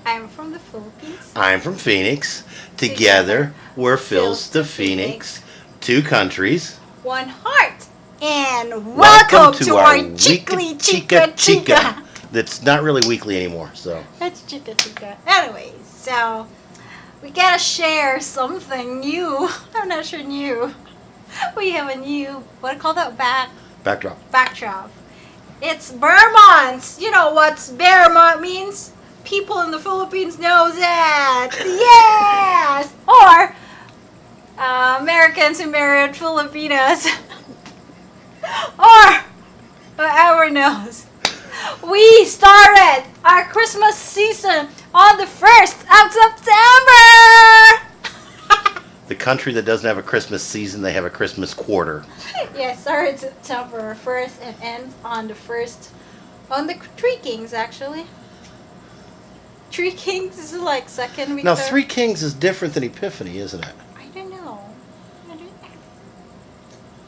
I'm from the Philippines. I'm from Phoenix. Together, we're Phil's to Phoenix. Two countries. One heart. And welcome to our weekly chika-chikka. That's not really weekly anymore, so. That's chika-chikka. Anyways, so we gotta share something new. I'm not sure new. We have a new, what do you call that? Backdrop. It's bear months. You know what bear month means? People in the Philippines know that. Yes! Or Americans who married Filipinas. Or whoever knows. We started our Christmas season on the 1st of September. The country that doesn't have a Christmas season, they have a Christmas quarter. Yes, started September 1st and ends on the 1st. On the Three Kings, actually. Three Kings is like second week. Now, Three Kings is different than Epiphany, isn't it? I don't know.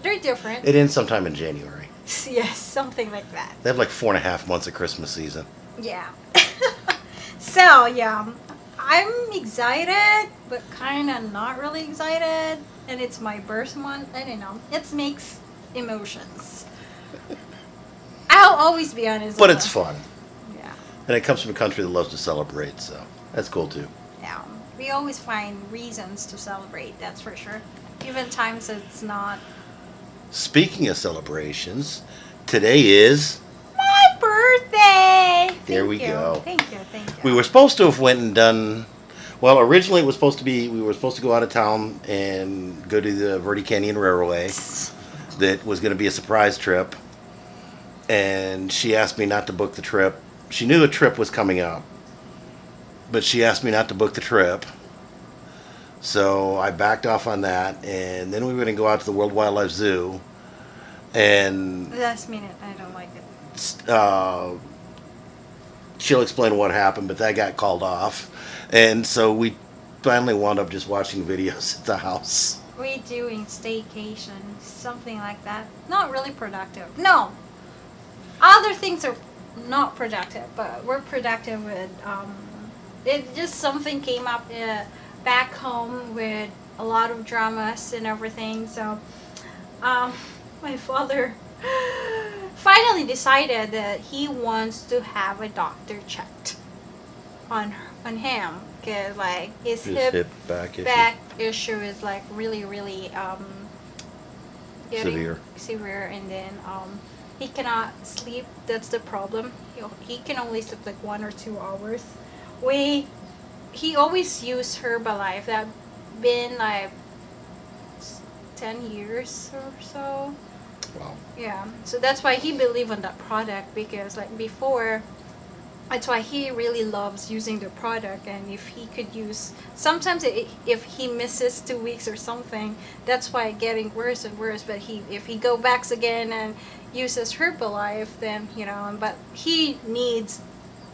They're different. It ends sometime in January. Yes, something like that. They have like 4.5 months of Christmas season. Yeah. So, yeah. I'm excited, but kind of not really excited. And it's my birth month. I don't know. It's mixed emotions. I'll always be honest. But it's fun. Yeah. And it comes from a country that loves to celebrate, so that's cool too. Yeah. We always find reasons to celebrate, that's for sure. Even times it's not. Speaking of celebrations, today is My birthday! There we go. Thank you. We were supposed to have went and done. Well, originally it was supposed to be. We were supposed to go out of town and go to the Verde Canyon Railway. That was going to be a surprise trip, and she asked me not to book the trip. She knew the trip was coming up, but she asked me not to book the trip. So I backed off on that, and then we were going to go out to the World Wildlife Zoo, and Last minute, I don't like it. She'll explain what happened, but that got called off. And so we finally wound up just watching videos at the house. We doing staycation, something like that. Not really productive. No. Other things are not productive, but we're productive with, it just something came up back home with a lot of dramas and everything. So, my father finally decided that he wants to have a doctor checked on him, because like his hip back issue is like really severe, and then he cannot sleep. That's the problem. He can only sleep like 1 or 2 hours. He always used Herbalife that been like 10 years or so. Wow. Yeah, so that's why he believed in that product, because like before, that's why he really loves using the product. And if he could use, sometimes if he misses 2 weeks or something, that's why it's getting worse and worse. But if he go back again and uses Herbalife, then but he needs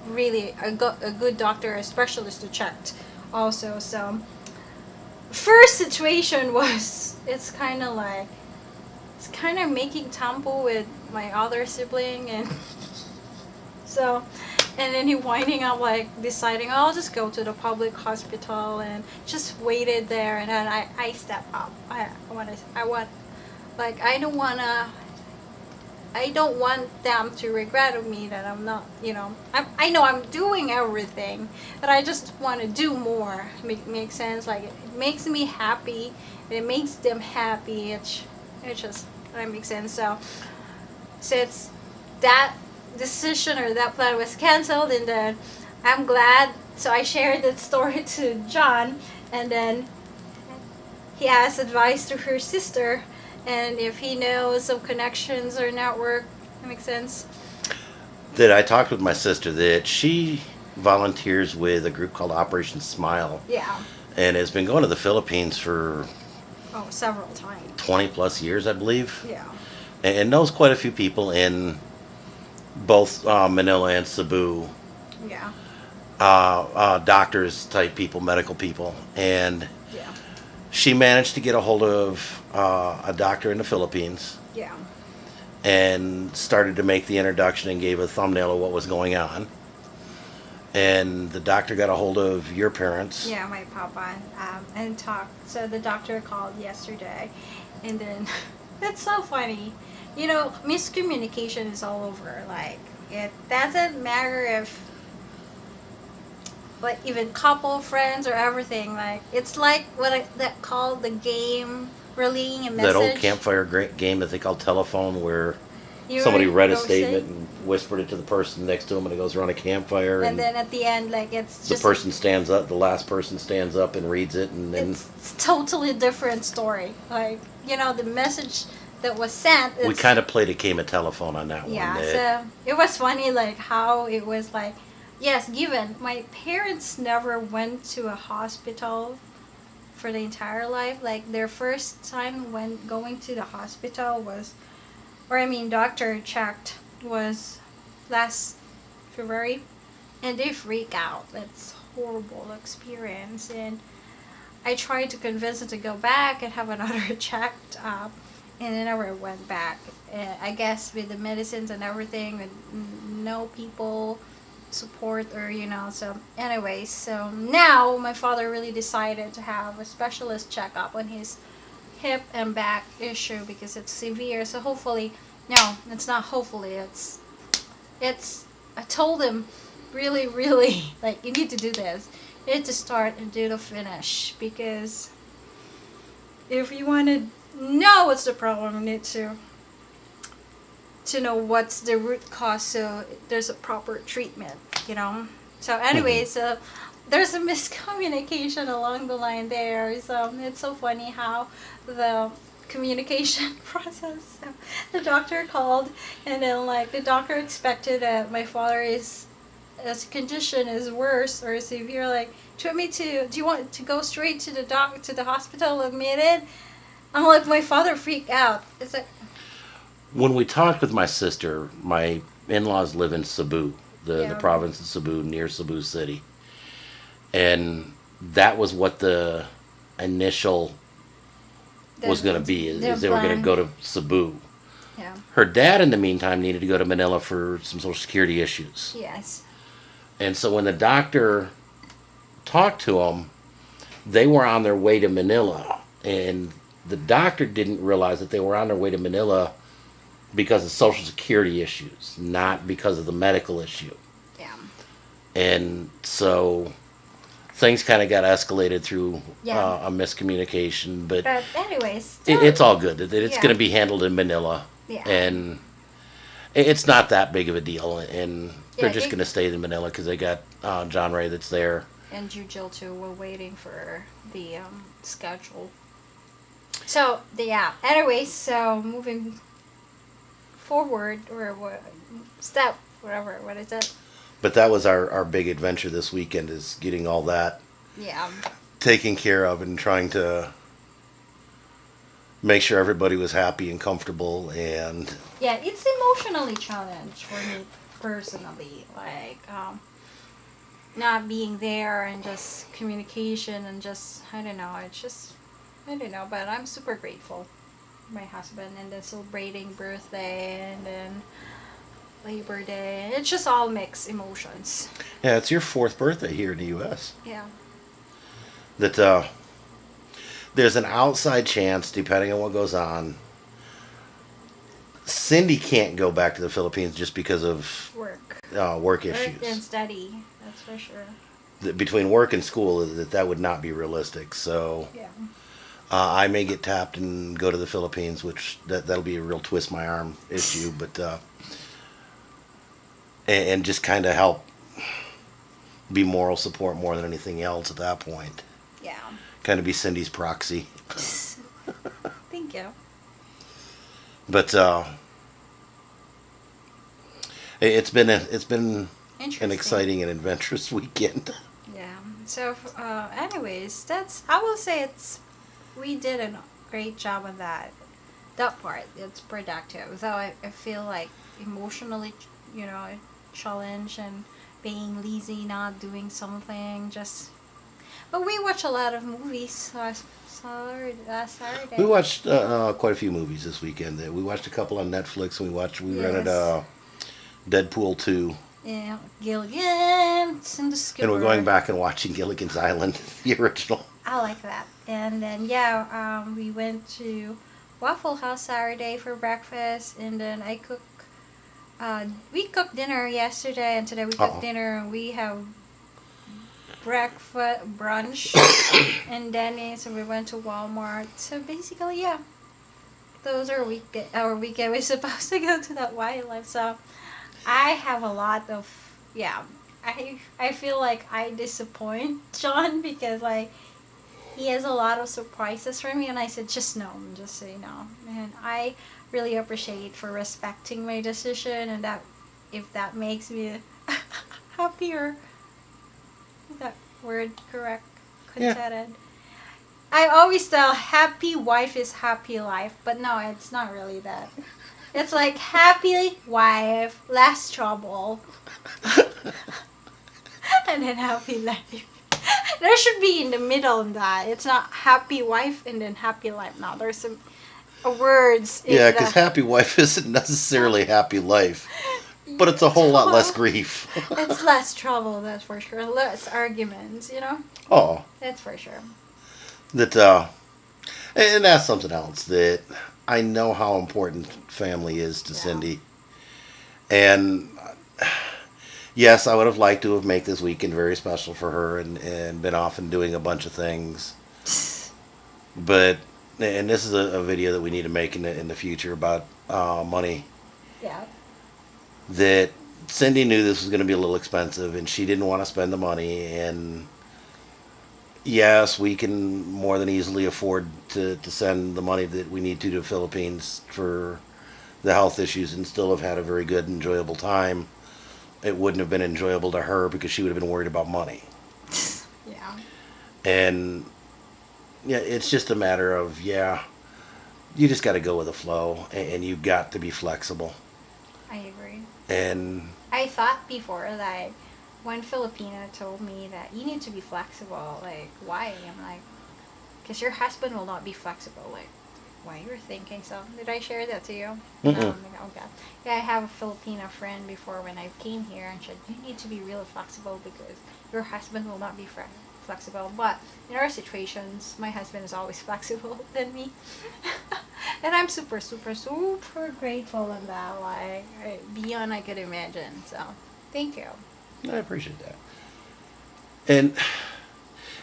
really a good doctor, a specialist to check also. So first situation was, it's kind of making tampo with my other sibling, and so, and then he winding up like deciding, oh, I'll just go to the public hospital, and just waited there. And then I step up. I don't want them to regret me that I'm not, I know I'm doing everything, but I just want to do more. Makes sense. Like, it makes me happy, and it makes them happy. It just, that makes sense. So it's that decision or that plan was canceled, and then I'm glad. So I shared that story to John, and then he asked advice to her sister. And if he knows some connections or network, that makes sense. That I talked with my sister that she volunteers with a group called Operation Smile. Yeah. And has been going to the Philippines for several times. 20 plus years, I believe. Yeah. And knows quite a few people in both Manila and Cebu. Yeah. Doctors type people, medical people. And Yeah. she managed to get a hold of a doctor in the Philippines. Yeah. And started to make the introduction and gave a thumbnail of what was going on. And the doctor got a hold of your parents. Yeah, my papa, and talked. So the doctor called yesterday, and then it's so funny. You know, miscommunication is all over. Like, it doesn't matter if, like, even couple, friends, or everything. Like, it's like what that called the game relaying a message. That old campfire game that they call telephone, where You somebody were read a ghosted, statement and whispered it to the person next to them, and it goes around a campfire. and then at the end, like, it's the just person stands up. The last person stands up and reads it, and then it's totally different story. Like, you know, the message that was sent. we kind of played a game of telephone on that Yeah, one. so it was funny, like, how it was like, yes, given my parents never went to a hospital for the entire life. Like, their first time when going to the hospital was, or I mean, doctor checked was last February, and they freak out. It's horrible experience, and I tried to convince them to go back and have another checked up, and they never went back. I guess with the medicines and everything, with no people support, or you know. So anyway, so now my father really decided to have a specialist checkup on his hip and back issue because it's severe. So hopefully, no, it's not hopefully, it's I told him really, really, like, you need to do this. You need to start and do the finish, because if you want to know what's the problem, you need to know what's the root cause, so there's a proper treatment, you know. So anyway, so there's a miscommunication along the line there. So it's so funny how the communication process. So the doctor called, and then, like, the doctor expected that my father is, his condition is worse or severe. Like, do you want to go straight to the hospital admitted? I'm like, my father freaked out. It's like, when we talked with my sister, my in-laws live in Cebu, the Yeah. province of Cebu, near Cebu City. And that was what the initial was going to be, is they were going to go to Cebu. yeah, Her dad, in the meantime, needed to go to Manila for some Social Security issues. yes, And so when the doctor talked to them, they were on their way to Manila. And the doctor didn't realize that they were on their way to Manila because of Social Security issues, not because of the medical issue. yeah, And so things kind of got escalated through Yeah. a miscommunication. But but anyways, it's all good. It's Yeah. going to be handled in Manila. Yeah. And it's not that big of a deal. And they're Yeah, just going to stay in Manila because they got John Ray that's there. and you, Jill, too, we're waiting for the schedule. So yeah. Anyway, so moving forward, or what step, whatever. What is it? But that was our big adventure this weekend, is getting all that Yeah. taken care of and trying to make sure everybody was happy and comfortable. And Yeah, it's emotionally challenged for me personally. Like, not being there, and just communication, and just, I don't know. It's just, I don't know. But I'm super grateful for my husband, and then celebrating birthday, and then Labor Day. It's just all mixed emotions. yeah, it's your 4th birthday here in the U.S. Yeah. That there's an outside chance, depending on what goes on, Cindy can't go back to the Philippines just because of Work. work Work issues. and study. That's for sure. Between work and school, that would not be realistic. So Yeah. I may get tapped and go to the Philippines, which that'll be a real twist my arm issue. But and just kind of help be moral support more than anything else at that point. Yeah. Kind of be Cindy's proxy. Thank you. But it's been an Interesting. exciting and adventurous weekend. Yeah. So, anyways, I will say we did a great job on that. That part, it's productive. Though I feel like emotionally, challenged, and being lazy, not doing something, just. But we watch a lot of movies last Saturday. We watched quite a few movies this weekend. We watched a couple on Netflix. We rented Yes. Deadpool 2. Yeah, Gilligan's and the Skipper. And we're going back and watching Gilligan's Island, the original. I like that. And then we went to Waffle House Saturday for breakfast, and then we cooked dinner yesterday, and today we cooked dinner, and we have breakfast brunch and Denny's, and we went to Walmart. So basically, yeah, those are our weekend. We're supposed to go to that wildlife. So I have a lot of I feel like I disappoint John because like he has a lot of surprises for me, and I said just no, just say no. And I really appreciate for respecting my decision, and that if that makes me happier. Is that word correct? Contented. Yeah. I always tell happy wife is happy life, but no, it's not really that. It's like happy wife, less trouble, and then happy life. There should be in the middle of that. It's not happy wife and then happy life. No, there's some words. Yeah, because happy wife isn't necessarily happy life. But it's a whole lot less grief. It's less trouble, that's for sure. Less arguments, Oh. That's for sure. And that's something else that I know how important family is to Cindy. And yes, I would have liked to have made this weekend very special for her and been off and doing a bunch of things. But, and this is a video that we need to make in the future about money. Yeah. That Cindy knew this was going to be a little expensive, and she didn't want to spend the money. And yes, we can more than easily afford to send the money that we need to the Philippines for the health issues and still have had a very good, enjoyable time. It wouldn't have been enjoyable to her because she would have been worried about money. Yeah. And yeah, it's just a matter of, you just got to go with the flow, and you've got to be flexible. I agree. And I thought before that when Filipina told me that you need to be flexible, like, why? I'm like, because your husband will not be flexible. Like, why you're thinking so? Did I share that to you? No, I'm like, oh God. Yeah, I have a Filipina friend before when I came here, and she said, you need to be really flexible because your husband will not be flexible. But in our situations, my husband is always flexible than me. And I'm super, super, super grateful in that, like, beyond I could imagine. So, thank you. I appreciate that. And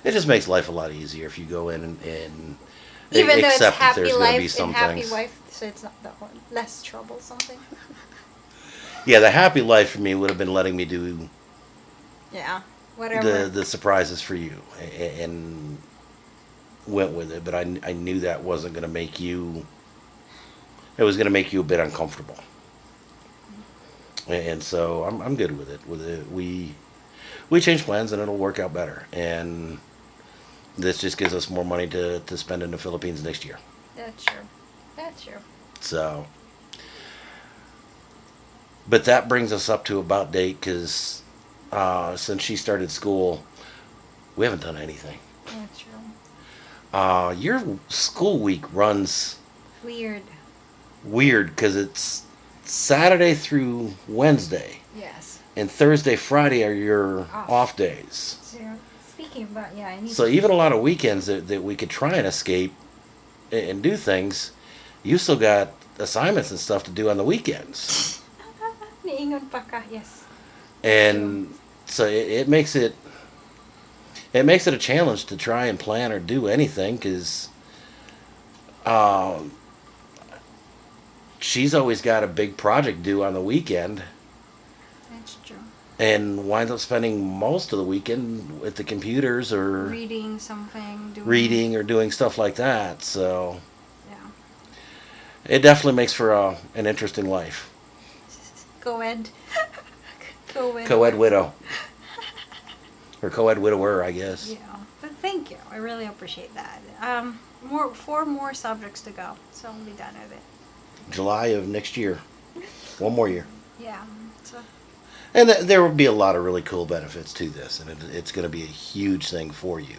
it just makes life a lot easier if you go in and even though it's accept that happy there's going to be life some and happy things. wife, so it's not that one, less trouble, something. Yeah, the happy life for me would have been letting me do whatever the surprises for you, and went with it. But I knew that wasn't going to make you. It was going to make you a bit uncomfortable, and so I'm good with it. We change plans and it'll work out better. And this just gives us more money to spend in the Philippines next year. That's true. That's true. So, but that brings us up to about date because since she started school, we haven't done anything. That's true. Your school week runs weird because it's Saturday through Wednesday. Yes. And Thursday, Friday are your off days. So, speaking about, so even a lot of weekends that we could try and escape and do things, you still got assignments and stuff to do on the weekends. Yes. And so it makes it a challenge to try and plan or do anything because she's always got a big project due on the weekend. That's true. And winds up spending most of the weekend with the computers or reading something, or doing stuff like that. So yeah, it definitely makes for an interesting life. Co-ed widow. Or co-ed widower, I guess. Yeah, but thank you. I really appreciate that. Four more subjects to go, so I'll be done with it. July of next year. One more year. Yeah. So. And there will be a lot of really cool benefits to this, and it's going to be a huge thing for you.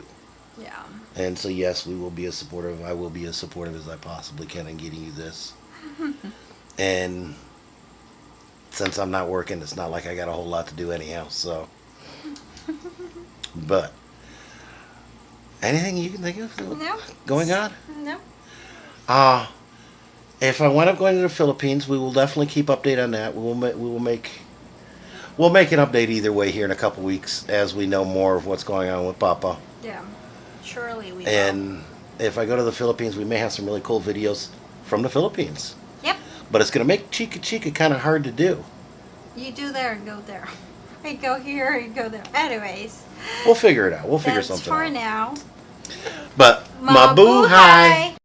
Yeah. And so yes, I will be as supportive as I possibly can in getting you this. And since I'm not working, it's not like I got a whole lot to do anyhow. So, but anything you can think of No. going on? No. If I wind up going to the Philippines, we will definitely keep update on that. We'll make an update either way here in a couple weeks as we know more of what's going on with Papa. Yeah. Surely we will. And if I go to the Philippines, we may have some really cool videos from the Philippines. Yep. But it's going to make chika-chikka kind of hard to do. You do there and go there. I go here and go there. Anyways. We'll figure it out. We'll figure That's something for out. now. But mabuhay!